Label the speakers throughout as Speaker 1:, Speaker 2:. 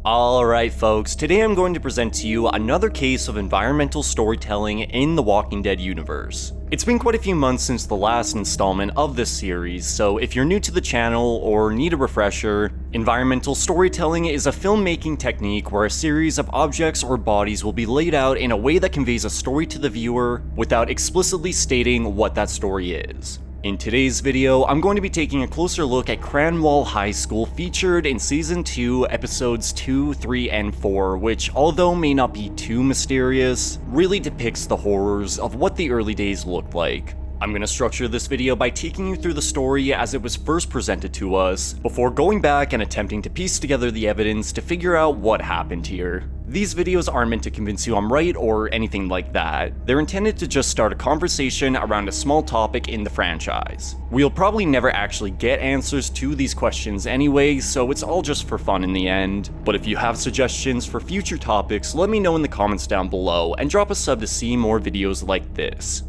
Speaker 1: Alright folks, today I'm going to present to you another case of environmental storytelling in the Walking Dead universe. It's been quite a few months since the last installment of this series, so if you're new to the channel or need a refresher, environmental storytelling is a filmmaking technique where a series of objects or bodies will be laid out in a way that conveys a story to the viewer without explicitly stating what that story is. In today's video, I'm going to be taking a closer look at Cranwall High School featured in Season 2, Episodes 2, 3, and 4, which, although may not be too mysterious, really depicts the horrors of what the early days looked like. I'm going to structure this video by taking you through the story as it was first presented to us, before going back and attempting to piece together the evidence to figure out what happened here. These videos aren't meant to convince you I'm right or anything like that. They're intended to just start a conversation around a small topic in the franchise. We'll probably never actually get answers to these questions anyway, so it's all just for fun in the end. But if you have suggestions for future topics, let me know in the comments down below, and drop a sub to see more videos like this.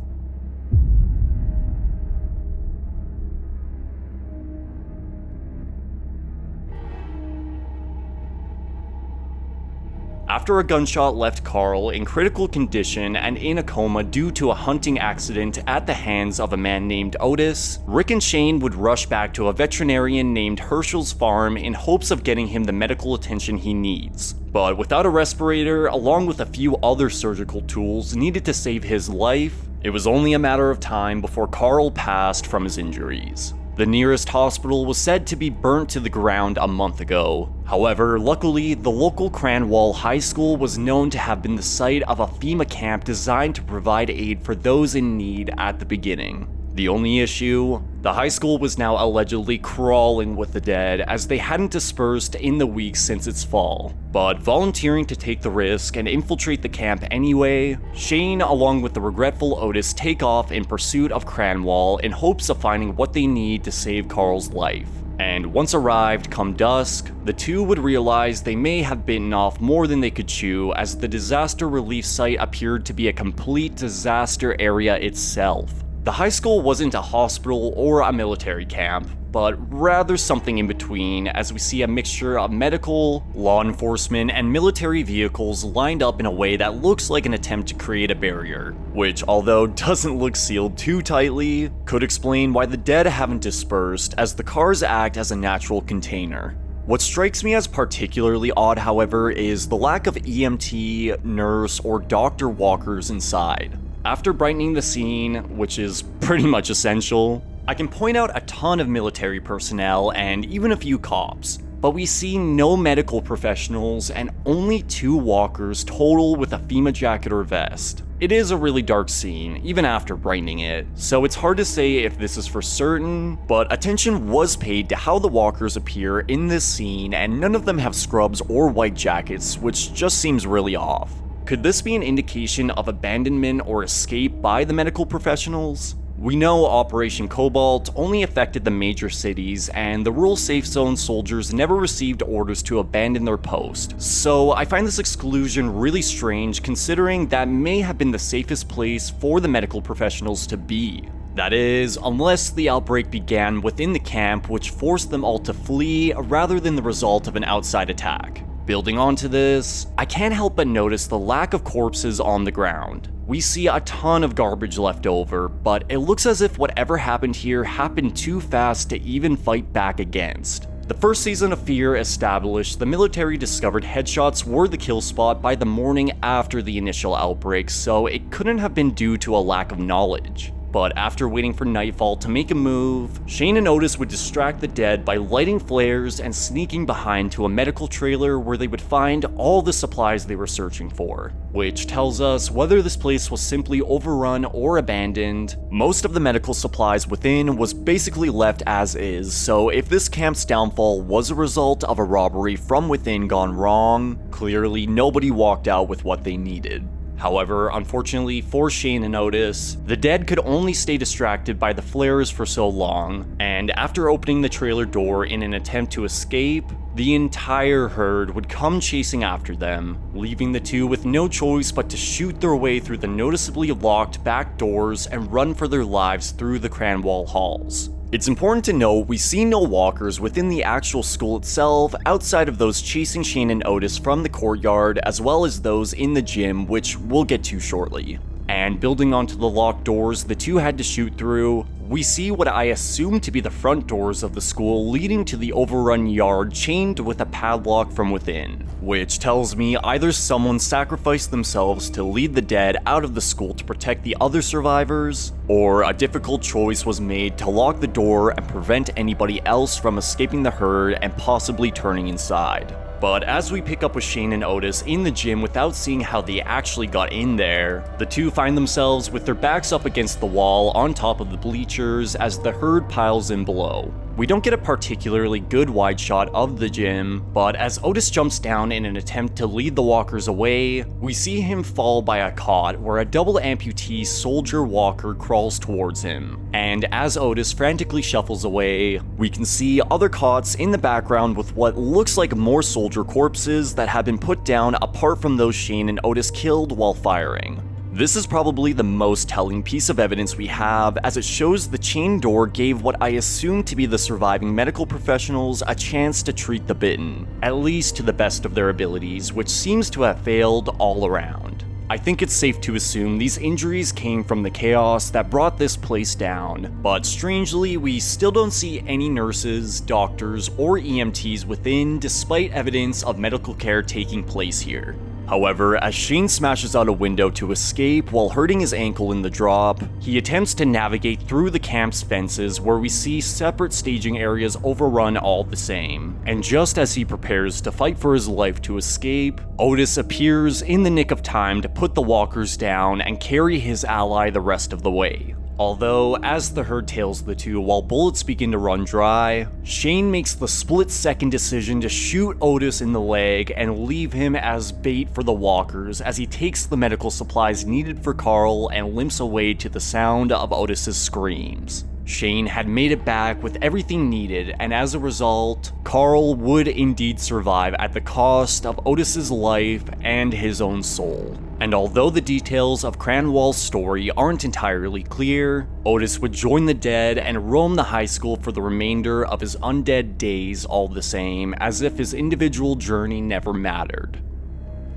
Speaker 1: After a gunshot left Carl in critical condition and in a coma due to a hunting accident at the hands of a man named Otis, Rick and Shane would rush back to a veterinarian named Herschel's farm in hopes of getting him the medical attention he needs. But without a respirator, along with a few other surgical tools needed to save his life, it was only a matter of time before Carl passed from his injuries. The nearest hospital was said to be burnt to the ground a month ago. However, luckily, the local Cranwall High School was known to have been the site of a FEMA camp designed to provide aid for those in need at the beginning. The only issue? The high school was now allegedly crawling with the dead as they hadn't dispersed in the weeks since its fall. But volunteering to take the risk and infiltrate the camp anyway, Shane along with the regretful Otis take off in pursuit of Cranwall in hopes of finding what they need to save Carl's life. And once arrived come dusk, the two would realize they may have bitten off more than they could chew as the disaster relief site appeared to be a complete disaster area itself. The high school wasn't a hospital or a military camp, but rather something in between as we see a mixture of medical, law enforcement, and military vehicles lined up in a way that looks like an attempt to create a barrier, which although doesn't look sealed too tightly, could explain why the dead haven't dispersed as the cars act as a natural container. What strikes me as particularly odd, however, is the lack of EMT, nurse, or doctor walkers inside. After brightening the scene, which is pretty much essential, I can point out a ton of military personnel and even a few cops, but we see no medical professionals and only 2 walkers total with a FEMA jacket or vest. It is a really dark scene, even after brightening it, so it's hard to say if this is for certain, but attention was paid to how the walkers appear in this scene and none of them have scrubs or white jackets, which just seems really off. Could this be an indication of abandonment or escape by the medical professionals? We know Operation Cobalt only affected the major cities, and the rural safe zone soldiers never received orders to abandon their post, so I find this exclusion really strange considering that may have been the safest place for the medical professionals to be. That is, unless the outbreak began within the camp which forced them all to flee rather than the result of an outside attack. Building onto this, I can't help but notice the lack of corpses on the ground. We see a ton of garbage left over, but it looks as if whatever happened here happened too fast to even fight back against. The first season of Fear established the military discovered headshots were the kill spot by the morning after the initial outbreak, so it couldn't have been due to a lack of knowledge. But after waiting for nightfall to make a move, Shane and Otis would distract the dead by lighting flares and sneaking behind to a medical trailer where they would find all the supplies they were searching for, which tells us whether this place was simply overrun or abandoned. Most of the medical supplies within was basically left as is, so if this camp's downfall was a result of a robbery from within gone wrong, clearly nobody walked out with what they needed. However, unfortunately for Shane and Otis, the dead could only stay distracted by the flares for so long, and after opening the trailer door in an attempt to escape, the entire herd would come chasing after them, leaving the two with no choice but to shoot their way through the noticeably locked back doors and run for their lives through the Cranwall halls. It's important to note we see no walkers within the actual school itself outside of those chasing Shane and Otis from the courtyard, as well as those in the gym, which we'll get to shortly. And building onto the locked doors the two had to shoot through, we see what I assume to be the front doors of the school leading to the overrun yard chained with a padlock from within, which tells me either someone sacrificed themselves to lead the dead out of the school to protect the other survivors, or a difficult choice was made to lock the door and prevent anybody else from escaping the herd and possibly turning inside. But as we pick up with Shane and Otis in the gym without seeing how they actually got in there, the two find themselves with their backs up against the wall on top of the bleachers as the herd piles in below. We don't get a particularly good wide shot of the gym, but as Otis jumps down in an attempt to lead the walkers away, we see him fall by a cot where a double amputee soldier walker crawls towards him. And as Otis frantically shuffles away, we can see other cots in the background with what looks like more soldier corpses that have been put down apart from those Shane and Otis killed while firing. This is probably the most telling piece of evidence we have, as it shows the chain door gave what I assume to be the surviving medical professionals a chance to treat the bitten, at least to the best of their abilities, which seems to have failed all around. I think it's safe to assume these injuries came from the chaos that brought this place down, but strangely, we still don't see any nurses, doctors, or EMTs within, despite evidence of medical care taking place here. However, as Shane smashes out a window to escape while hurting his ankle in the drop, he attempts to navigate through the camp's fences where we see separate staging areas overrun all the same. And just as he prepares to fight for his life to escape, Otis appears in the nick of time to put the walkers down and carry his ally the rest of the way. Although, as the herd tails the two while bullets begin to run dry, Shane makes the split-second decision to shoot Otis in the leg and leave him as bait for the walkers as he takes the medical supplies needed for Carl and limps away to the sound of Otis's screams. Shane had made it back with everything needed, and as a result, Carl would indeed survive at the cost of Otis's life and his own soul. And although the details of Cranwall's story aren't entirely clear, Otis would join the dead and roam the high school for the remainder of his undead days all the same, as if his individual journey never mattered.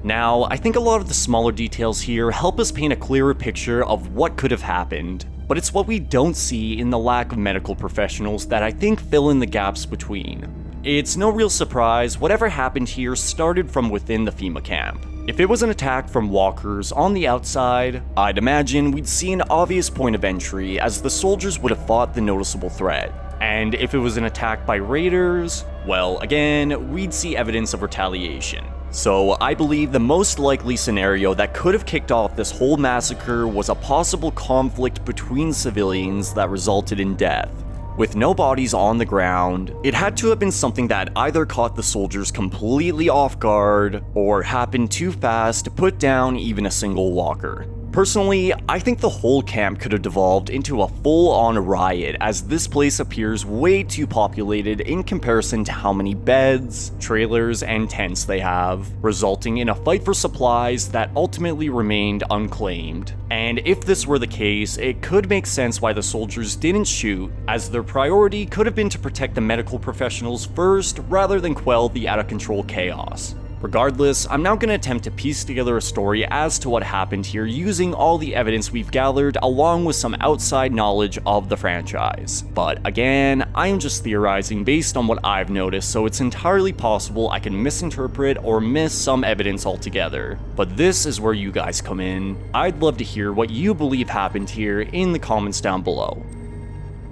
Speaker 1: Now, I think a lot of the smaller details here help us paint a clearer picture of what could have happened, but it's what we don't see in the lack of medical professionals that I think fill in the gaps between. It's no real surprise, whatever happened here started from within the FEMA camp. If it was an attack from walkers on the outside, I'd imagine we'd see an obvious point of entry as the soldiers would have fought the noticeable threat. And if it was an attack by raiders, well, again, we'd see evidence of retaliation. So I believe the most likely scenario that could have kicked off this whole massacre was a possible conflict between civilians that resulted in death. With no bodies on the ground, it had to have been something that either caught the soldiers completely off guard, or happened too fast to put down even a single walker. Personally, I think the whole camp could have devolved into a full-on riot, as this place appears way too populated in comparison to how many beds, trailers, and tents they have, resulting in a fight for supplies that ultimately remained unclaimed. And if this were the case, it could make sense why the soldiers didn't shoot, as their priority could have been to protect the medical professionals first rather than quell the out-of-control chaos. Regardless, I'm now going to attempt to piece together a story as to what happened here using all the evidence we've gathered along with some outside knowledge of the franchise. But again, I am just theorizing based on what I've noticed, so it's entirely possible I can misinterpret or miss some evidence altogether. But this is where you guys come in. I'd love to hear what you believe happened here in the comments down below.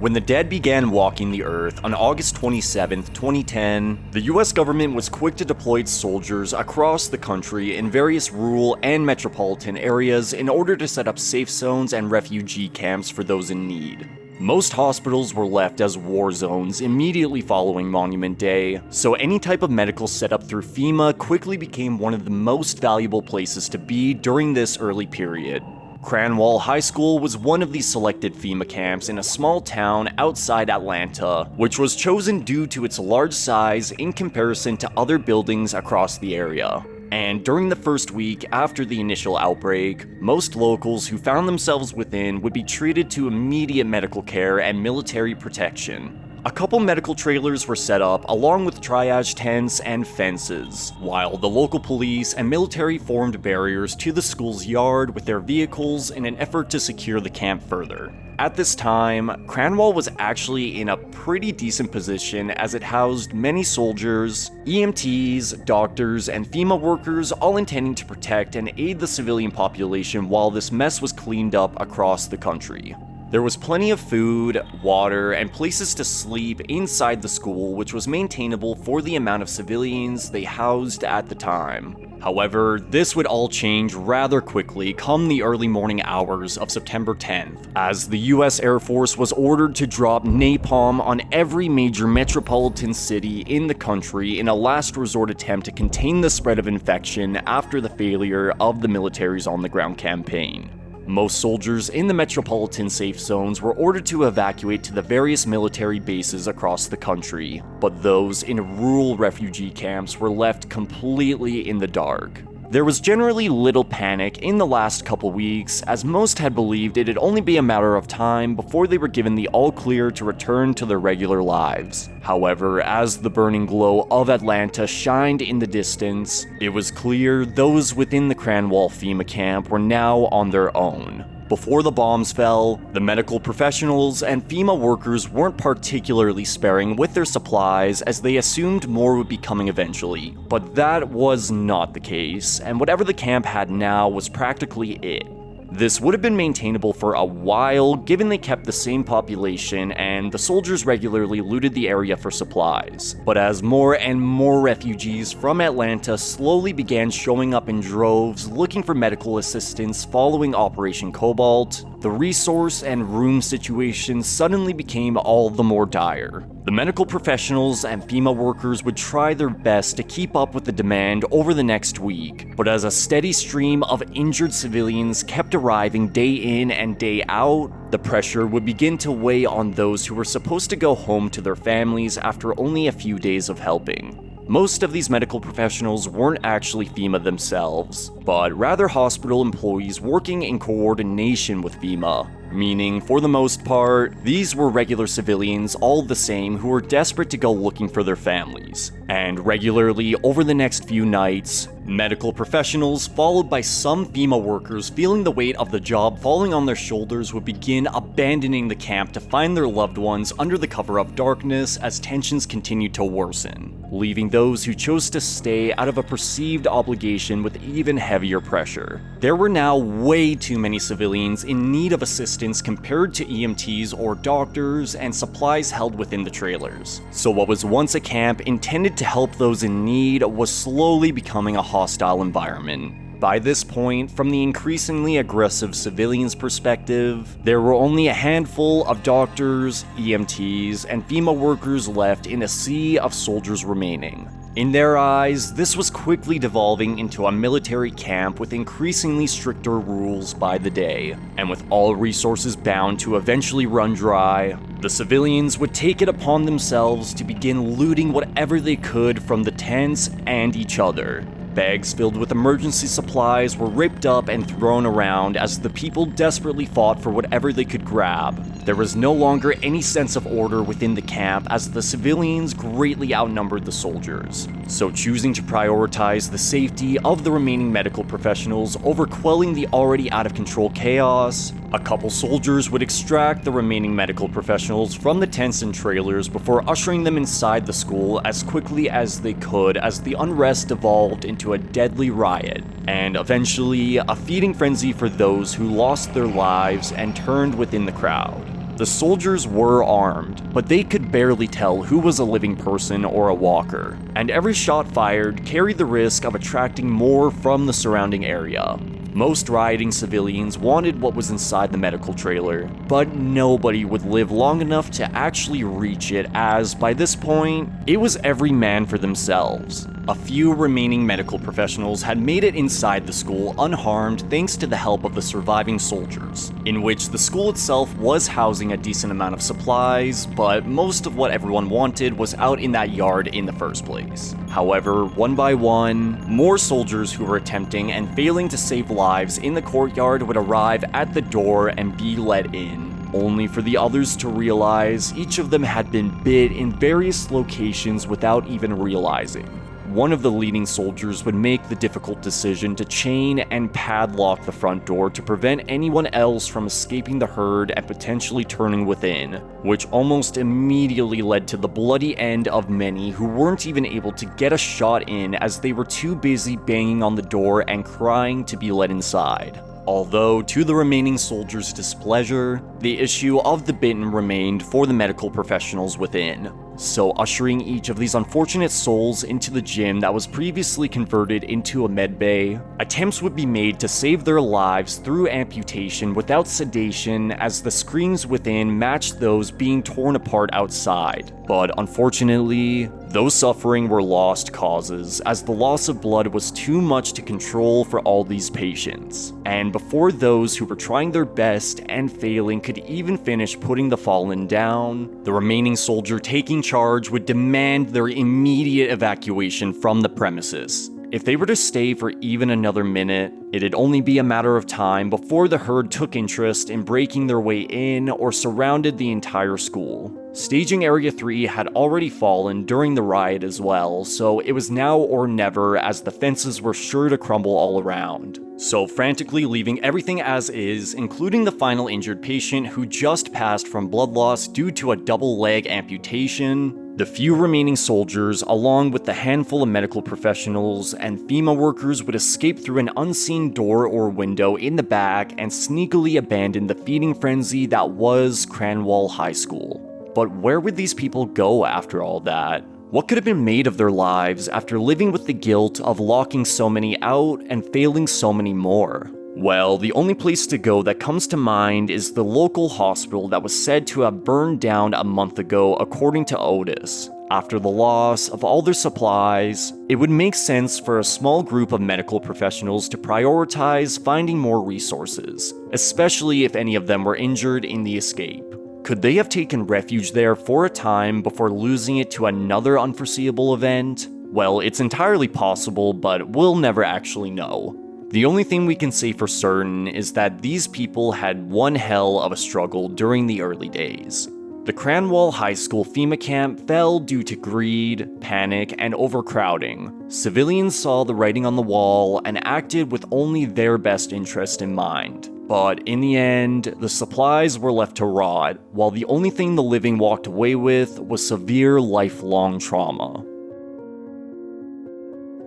Speaker 1: When the dead began walking the earth on August 27, 2010, the US government was quick to deploy its soldiers across the country in various rural and metropolitan areas in order to set up safe zones and refugee camps for those in need. Most hospitals were left as war zones immediately following Monument Day, so any type of medical setup through FEMA quickly became one of the most valuable places to be during this early period. Cranwall High School was one of these selected FEMA camps in a small town outside Atlanta, which was chosen due to its large size in comparison to other buildings across the area. And during the first week after the initial outbreak, most locals who found themselves within would be treated to immediate medical care and military protection. A couple medical trailers were set up along with triage tents and fences, while the local police and military formed barriers to the school's yard with their vehicles in an effort to secure the camp further. At this time, Cranwall was actually in a pretty decent position as it housed many soldiers, EMTs, doctors, and FEMA workers all intending to protect and aid the civilian population while this mess was cleaned up across the country. There was plenty of food, water, and places to sleep inside the school, which was maintainable for the amount of civilians they housed at the time. However, this would all change rather quickly come the early morning hours of September 10th, as the US Air Force was ordered to drop napalm on every major metropolitan city in the country in a last resort attempt to contain the spread of infection after the failure of the military's on-the-ground campaign. Most soldiers in the metropolitan safe zones were ordered to evacuate to the various military bases across the country, but those in rural refugee camps were left completely in the dark. There was generally little panic in the last couple weeks, as most had believed it'd only be a matter of time before they were given the all-clear to return to their regular lives. However, as the burning glow of Atlanta shined in the distance, it was clear those within the Cranwall FEMA camp were now on their own. Before the bombs fell, the medical professionals and FEMA workers weren't particularly sparing with their supplies as they assumed more would be coming eventually. But that was not the case, and whatever the camp had now was practically it. This would have been maintainable for a while, given they kept the same population and the soldiers regularly looted the area for supplies. But as more and more refugees from Atlanta slowly began showing up in droves looking for medical assistance following Operation Cobalt, the resource and room situation suddenly became all the more dire. The medical professionals and FEMA workers would try their best to keep up with the demand over the next week, but as a steady stream of injured civilians kept arriving day in and day out, the pressure would begin to weigh on those who were supposed to go home to their families after only a few days of helping. Most of these medical professionals weren't actually FEMA themselves, but rather hospital employees working in coordination with FEMA, meaning for the most part, these were regular civilians all the same who were desperate to go looking for their families. And regularly over the next few nights, medical professionals followed by some FEMA workers feeling the weight of the job falling on their shoulders would begin abandoning the camp to find their loved ones under the cover of darkness as tensions continued to worsen, leaving those who chose to stay out of a perceived obligation with even heavier pressure. There were now way too many civilians in need of assistance compared to EMTs or doctors and supplies held within the trailers. So what was once a camp intended to help those in need was slowly becoming a hostile environment. By this point, from the increasingly aggressive civilians' perspective, there were only a handful of doctors, EMTs, and FEMA workers left in a sea of soldiers remaining. In their eyes, this was quickly devolving into a military camp with increasingly stricter rules by the day, and with all resources bound to eventually run dry, the civilians would take it upon themselves to begin looting whatever they could from the tents and each other. Bags filled with emergency supplies were ripped up and thrown around as the people desperately fought for whatever they could grab. There was no longer any sense of order within the camp as the civilians greatly outnumbered the soldiers. So choosing to prioritize the safety of the remaining medical professionals over quelling the already out of control chaos, a couple soldiers would extract the remaining medical professionals from the tents and trailers before ushering them inside the school as quickly as they could as the unrest devolved into a deadly riot, and eventually a feeding frenzy for those who lost their lives and turned within the crowd. The soldiers were armed, but they could barely tell who was a living person or a walker, and every shot fired carried the risk of attracting more from the surrounding area. Most rioting civilians wanted what was inside the medical trailer, but nobody would live long enough to actually reach it as, by this point, it was every man for themselves. A few remaining medical professionals had made it inside the school unharmed thanks to the help of the surviving soldiers, in which the school itself was housing a decent amount of supplies, but most of what everyone wanted was out in that yard in the first place. However, one by one, more soldiers who were attempting and failing to save lives in the courtyard would arrive at the door and be let in, only for the others to realize each of them had been bit in various locations without even realizing. One of the leading soldiers would make the difficult decision to chain and padlock the front door to prevent anyone else from escaping the herd and potentially turning within, which almost immediately led to the bloody end of many who weren't even able to get a shot in as they were too busy banging on the door and crying to be let inside. Although, to the remaining soldiers' displeasure, the issue of the bitten remained for the medical professionals within. So ushering each of these unfortunate souls into the gym that was previously converted into a medbay, attempts would be made to save their lives through amputation without sedation as the screams within matched those being torn apart outside. But unfortunately, those suffering were lost causes as the loss of blood was too much to control for all these patients. And before those who were trying their best and failing could even finish putting the fallen down, the remaining soldier taking charge would demand their immediate evacuation from the premises. If they were to stay for even another minute, it'd only be a matter of time before the herd took interest in breaking their way in or surrounded the entire school. Staging Area 3 had already fallen during the riot as well, so it was now or never as the fences were sure to crumble all around. So frantically leaving everything as is, including the final injured patient who just passed from blood loss due to a double leg amputation, the few remaining soldiers, along with the handful of medical professionals and FEMA workers, would escape through an unseen door or window in the back and sneakily abandon the feeding frenzy that was Cranwall High School. But where would these people go after all that? What could have been made of their lives after living with the guilt of locking so many out and failing so many more? Well, the only place to go that comes to mind is the local hospital that was said to have burned down a month ago, according to Otis. After the loss of all their supplies, it would make sense for a small group of medical professionals to prioritize finding more resources, especially if any of them were injured in the escape. Could they have taken refuge there for a time before losing it to another unforeseeable event? Well, it's entirely possible, but we'll never actually know. The only thing we can say for certain is that these people had one hell of a struggle during the early days. The Cranwall High School FEMA camp fell due to greed, panic, and overcrowding. Civilians saw the writing on the wall and acted with only their best interest in mind. But in the end, the supplies were left to rot, while the only thing the living walked away with was severe lifelong trauma.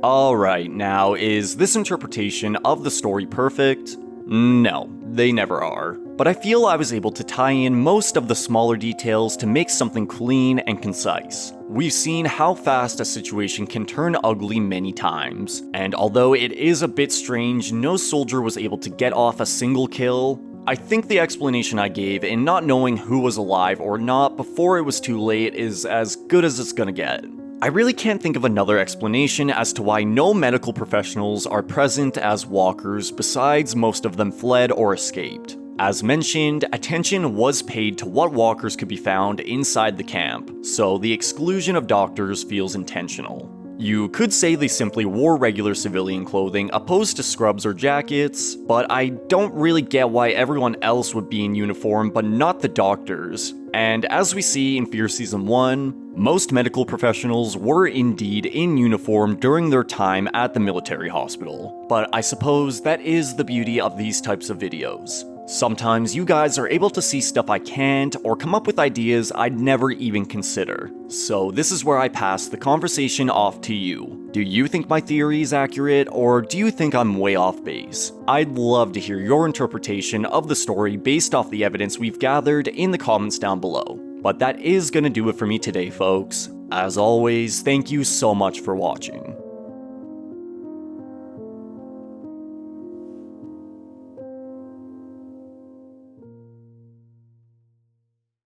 Speaker 1: Alright, now, is this interpretation of the story perfect? No, they never are. But I feel I was able to tie in most of the smaller details to make something clean and concise. We've seen how fast a situation can turn ugly many times, and although it is a bit strange no soldier was able to get off a single kill, I think the explanation I gave in not knowing who was alive or not before it was too late is as good as it's gonna get. I really can't think of another explanation as to why no medical professionals are present as walkers besides most of them fled or escaped. As mentioned, attention was paid to what walkers could be found inside the camp, so the exclusion of doctors feels intentional. You could say they simply wore regular civilian clothing opposed to scrubs or jackets, but I don't really get why everyone else would be in uniform but not the doctors. And as we see in Fear Season 1, most medical professionals were indeed in uniform during their time at the military hospital. But I suppose that is the beauty of these types of videos. Sometimes you guys are able to see stuff I can't, or come up with ideas I'd never even consider. So this is where I pass the conversation off to you. Do you think my theory is accurate, or do you think I'm way off base? I'd love to hear your interpretation of the story based off the evidence we've gathered in the comments down below. But that is gonna do it for me today, folks. As always, thank you so much for watching.